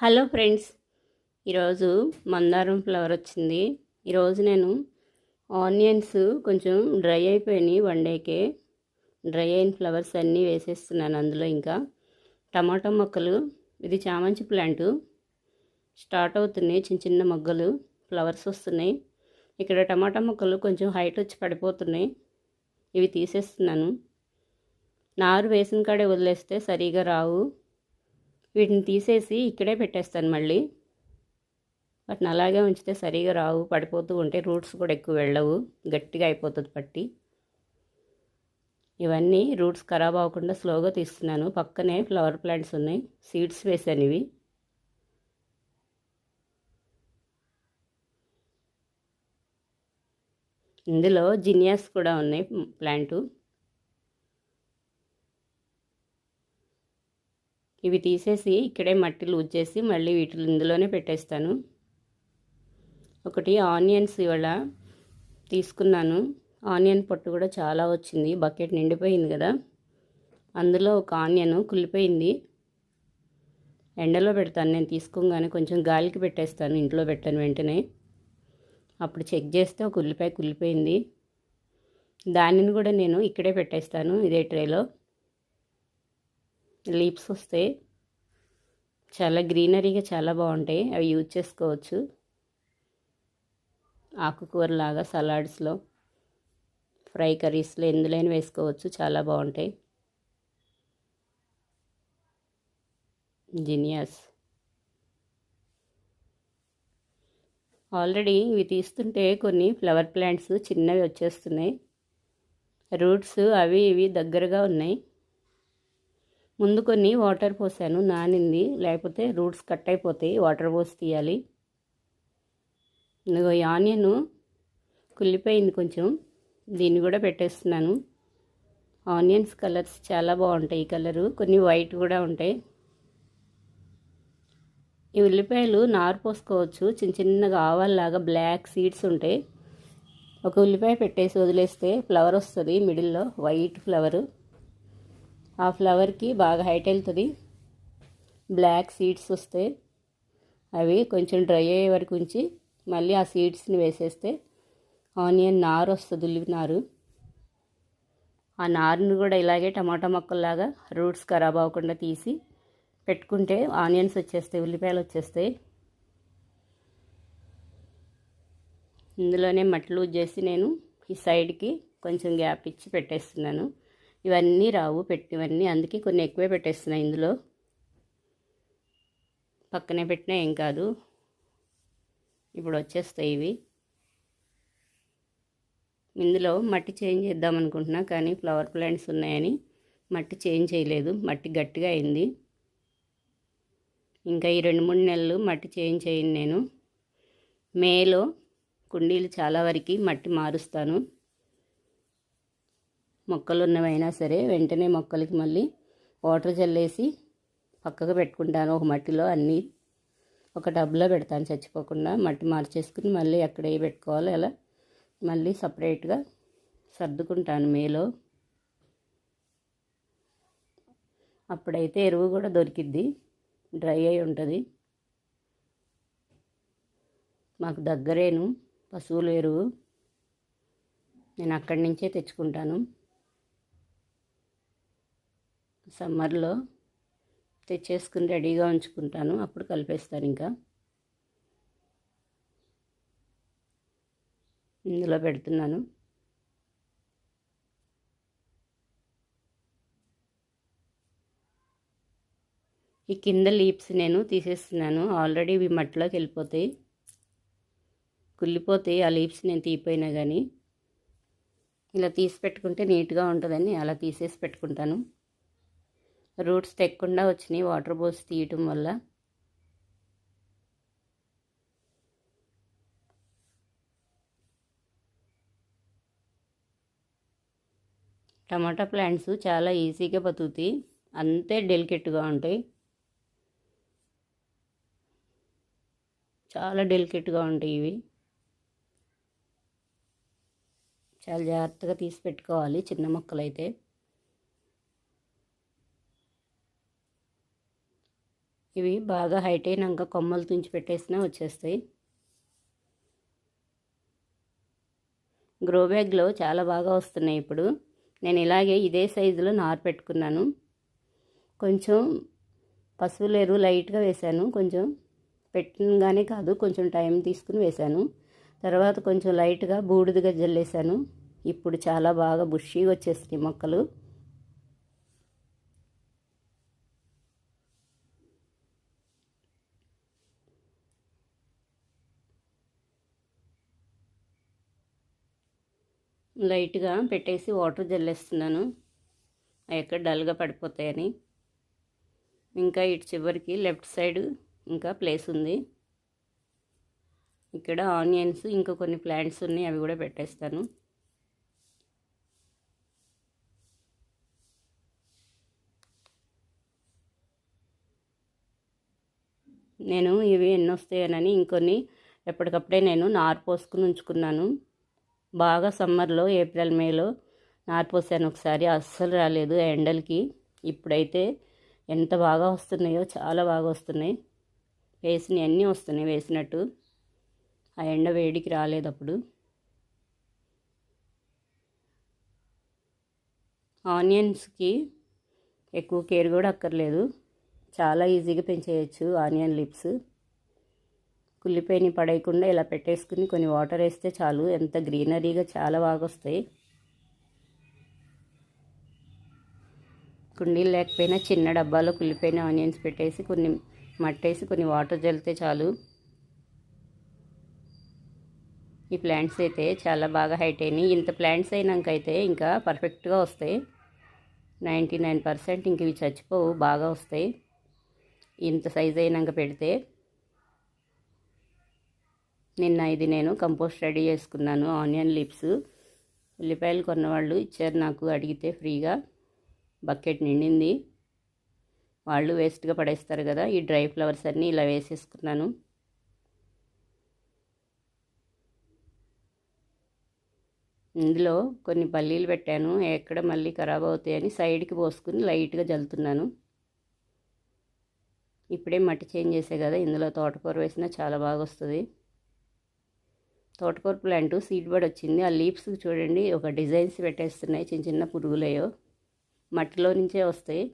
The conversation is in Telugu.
హలో ఫ్రెండ్స్, ఈరోజు మందారం ఫ్లవర్ వచ్చింది. ఈరోజు నేను ఆనియన్స్ కొంచెం డ్రై అయిపోయినాయి. వన్ డేకే డ్రై అయిన ఫ్లవర్స్ అన్నీ వేసేస్తున్నాను. అందులో ఇంకా టమాటా మొక్కలు, ఇది చామంతి ప్లాంటు స్టార్ట్ అవుతున్నాయి. చిన్న చిన్న మొగ్గలు ఫ్లవర్స్ వస్తున్నాయి. ఇక్కడ టమాటా మొక్కలు కొంచెం హైట్ వచ్చి పడిపోతున్నాయి. ఇవి తీసేస్తున్నాను. నారు వేసిన కాడే వదిలేస్తే సరిగా రావు. వీటిని తీసేసి ఇక్కడే పెట్టేస్తాను. మళ్ళీ వాటిని అలాగే ఉంచితే సరిగా రావు, పడిపోతూ ఉంటే రూట్స్ కూడా ఎక్కువ వెళ్ళవు, గట్టిగా అయిపోతుంది పట్టి. ఇవన్నీ రూట్స్ ఖరాబ్ అవ్వకుండా స్లోగా తీస్తున్నాను. పక్కనే ఫ్లవర్ ప్లాంట్స్ ఉన్నాయి, సీడ్స్ వేసాను. ఇవి ఇందులో జినియాస్ కూడా ఉన్నాయి ప్లాంటు. ఇవి తీసేసి ఇక్కడే మట్టి లూజ్ చేసి మళ్ళీ వీటిని ఇందులోనే పెట్టేస్తాను. ఒకటి ఆనియన్స్ ఇవాళ తీసుకున్నాను. ఆనియన్ పొట్టు కూడా చాలా వచ్చింది, బకెట్ నిండిపోయింది కదా. అందులో ఒక ఆనియన్ కుళ్ళిపోయింది. ఎండలో పెడతాను నేను తీసుకోగానే, కొంచెం గాలికి పెట్టేస్తాను, ఇంట్లో పెట్టాను వెంటనే. అప్పుడు చెక్ చేస్తే ఒక ఉల్లిపాయ కుళ్ళిపోయింది. దానిని కూడా నేను ఇక్కడే పెట్టేస్తాను, ఇదే ట్రేలో. లీవ్స్ వస్తాయి, చాలా గ్రీనరీగా చాలా బాగుంటాయి. అవి యూజ్ చేసుకోవచ్చు ఆకుకూరలాగా, సలాడ్స్లో, ఫ్రై కర్రీస్లో, ఎందులోనే వేసుకోవచ్చు, చాలా బాగుంటాయి. జినియాస్ ఆల్రెడీ ఇవి తీస్తుంటే కొన్ని ఫ్లవర్ ప్లాంట్స్ చిన్నవి వచ్చేస్తున్నాయి. రూట్స్ అవి ఇవి దగ్గరగా ఉన్నాయి. ముందు కొన్ని వాటర్ పోసాను, నానింది, లేకపోతే రూట్స్ కట్ అయిపోతాయి, వాటర్ పోసి తీయాలి. ఇదిగో ఈ ఆనియన్ కుళ్ళిపోయింది కొంచెం, దీన్ని కూడా పెట్టేస్తున్నాను. ఆనియన్స్ కలర్స్ చాలా బాగుంటాయి. ఈ కలరు కొన్ని వైట్ కూడా ఉంటాయి. ఈ ఉల్లిపాయలు నారు పోసుకోవచ్చు, చిన్న చిన్నగా ఆవాల్లాగా బ్లాక్ సీడ్స్ ఉంటాయి. ఒక ఉల్లిపాయ పెట్టేసి వదిలేస్తే ఫ్లవర్ వస్తుంది మిడిల్లో, వైట్ ఫ్లవరు. ఆ ఫ్లవర్కి బాగా హైట్ వెళ్తుంది, బ్లాక్ సీడ్స్ వస్తాయి. అవి కొంచెం డ్రై అయ్యే వరకు ఉంచి మళ్ళీ ఆ సీడ్స్ని వేసేస్తే ఆనియన్ నారు వస్తుంది, ఉల్లి నారు. ఆ నారుని కూడా ఇలాగే టమాటా మొక్కల్లాగా రూట్స్ ఖరాబ్ అవ్వకుండా తీసి పెట్టుకుంటే ఆనియన్స్ వచ్చేస్తాయి, ఉల్లిపాయలు వచ్చేస్తాయి. ఇందులోనే మట్టి లూజ్ చేసి నేను ఈ సైడ్కి కొంచెం గ్యాప్ ఇచ్చి పెట్టేస్తున్నాను. ఇవన్నీ రావు పెట్టినవన్నీ, అందుకే కొన్ని ఎక్కువే పెట్టేస్తున్నాయి. ఇందులో పక్కనే పెట్టినా ఏం కాదు, ఇప్పుడు వచ్చేస్తాయి ఇవి. ఇందులో మట్టి చేంజ్ చేద్దాం అనుకుంటున్నా, కానీ ఫ్లవర్ ప్లాంట్స్ ఉన్నాయని మట్టి చేంజ్ చేయలేదు. మట్టి గట్టిగా అయింది. ఇంకా ఈ 2-3 నెలలు మట్టి చేంజ్ చేయను నేను. మేలో కుండీలు చాలా వరకు మట్టి మారుస్తాను. మొక్కలు ఉన్నవైనా సరే వెంటనే మొక్కలకి మళ్ళీ వాటర్ చల్లేసి పక్కకు పెట్టుకుంటాను. ఒక మట్టిలో అన్నీ ఒక టబ్లో పెడతాను, చచ్చిపోకుండా. మట్టి మార్చేసుకుని మళ్ళీ ఎక్కడ ఏ పెట్టుకోవాలో అలా మళ్ళీ సపరేట్గా సర్దుకుంటాను మేలో. అప్పుడైతే ఎరువు కూడా దొరికిద్ది, డ్రై అయి ఉంటుంది. మాకు దగ్గరేను పశువుల ఎరువు, నేను అక్కడి నుంచే తెచ్చుకుంటాను. సమ్మర్లో తెచ్చేసుకుని రెడీగా ఉంచుకుంటాను, అప్పుడు కలిపేస్తాను. ఇంకా ఇందులో పెడుతున్నాను. ఈ కింద లీవ్స్ నేను తీసేస్తున్నాను, ఆల్రెడీ ఇవి మట్టిలోకి వెళ్ళిపోతాయి, కుళ్ళిపోతాయి. ఆ లీవ్స్ నేను తీపోయినా కానీ ఇలా తీసి పెట్టుకుంటే నీట్గా ఉంటుందని అలా తీసేసి పెట్టుకుంటాను. రూట్స్ తెక్కకుండా వచ్చినాయి వాటర్ పోసి తీయటం వల్ల. టమాటా ప్లాంట్స్ చాలా ఈజీగా బతుకుతాయి, అంతే డెలికేట్గా ఉంటాయి, చాలా డెలికేట్గా ఉంటాయి. ఇవి చాలా జాగ్రత్తగా తీసి పెట్టుకోవాలి, చిన్న మొక్కలైతే. ఇవి బాగా హైట్ అయినాక కొమ్మలు తుంచి పెట్టేసినా వచ్చేస్తాయి. గ్రో బ్యాగ్లో చాలా బాగా వస్తున్నాయి. ఇప్పుడు నేను ఇలాగే ఇదే సైజులో నారు పెట్టుకున్నాను. కొంచెం పశువుల ఎరువు లైట్గా వేశాను. కొంచెం పెట్టగానే కాదు, కొంచెం టైం తీసుకుని వేశాను. తర్వాత కొంచెం లైట్గా బూడిదగా జల్లేశాను. ఇప్పుడు చాలా బాగా బుషీగా వచ్చేస్తున్నాయి మొక్కలు. లైట్గా పెట్టేసి వాటర్ జల్లేస్తున్నాను, ఎక్కడ డల్గా పడిపోతాయని. ఇంకా ఇటు చివరికి లెఫ్ట్ సైడ్ ఇంకా ప్లేస్ ఉంది. ఇక్కడ ఆనియన్స్ ఇంకా కొన్ని ప్లాంట్స్ ఉన్నాయి, అవి కూడా పెట్టేస్తాను. నేను ఇవి ఎన్ని వస్తాయనని ఇంకొన్ని ఎప్పటికప్పుడే నేను నారు పోసుకుని ఉంచుకున్నాను. బాగా సమ్మర్లో ఏప్రిల్ మేలో నారు పోసాను ఒకసారి, అస్సలు రాలేదు ఎండలకి. ఇప్పుడైతే ఎంత బాగా వస్తున్నాయో, చాలా బాగా వస్తున్నాయి. వేసినవి అన్నీ వస్తున్నాయి వేసినట్టు. ఆ ఎండ వేడికి రాలేదు అప్పుడు. ఆనియన్స్కి ఎక్కువ కేర్ కూడా అక్కర్లేదు, చాలా ఈజీగా పెంచేయచ్చు ఆనియన్ లిప్స్. కుళ్ళిపోయిన పడేయకుండా ఇలా పెట్టేసుకుని కొన్ని వాటర్ వేస్తే చాలు, ఎంత గ్రీనరీగా చాలా బాగా వస్తాయి. కుండీలు లేకపోయినా చిన్న డబ్బాలో కుళ్ళిపోయిన ఆనియన్స్ పెట్టేసి కొన్ని మట్టేసి కొన్ని వాటర్ చల్లితే చాలు. ఈ ప్లాంట్స్ అయితే చాలా బాగా హైట్ అయినాయి. ఇంత ప్లాంట్స్ అయినాకైతే ఇంకా పర్ఫెక్ట్గా వస్తాయి. 99% ఇంక ఇవి చచ్చిపోవు, బాగా వస్తాయి ఇంత సైజ్ అయినాక పెడితే. నిన్న ఇది నేను కంపోస్ట్ రెడీ చేసుకున్నాను. ఆనియన్ లిప్స్ ఉల్లిపాయలు కొన్నవాళ్ళు ఇచ్చారు నాకు, అడిగితే ఫ్రీగా. బకెట్ నిండింది. వాళ్ళు వేస్ట్గా పడేస్తారు కదా, ఈ డ్రై ఫ్లవర్స్ అన్నీ ఇలా వేసేసుకున్నాను. ఇందులో కొన్ని పల్లీలు పెట్టాను, ఎక్కడ మళ్ళీ ఖరాబ్ అవుతాయని సైడ్కి పోసుకుని లైట్గా జల్లుతున్నాను. ఇప్పుడే మట్టి చేంజ్ చేసే కదా, ఇందులో తోటకూర వేసినా చాలా బాగా వస్తుంది. తోటకూర ప్లాంట్ సీడ్ బడ్ వచ్చింది. ఆ లీవ్స్ చూడండి ఒక డిజైన్స్ పెట్టేస్తున్నాయి, చిన్న చిన్న పురుగులయో, మట్టిలో నుంచే వస్తాయి.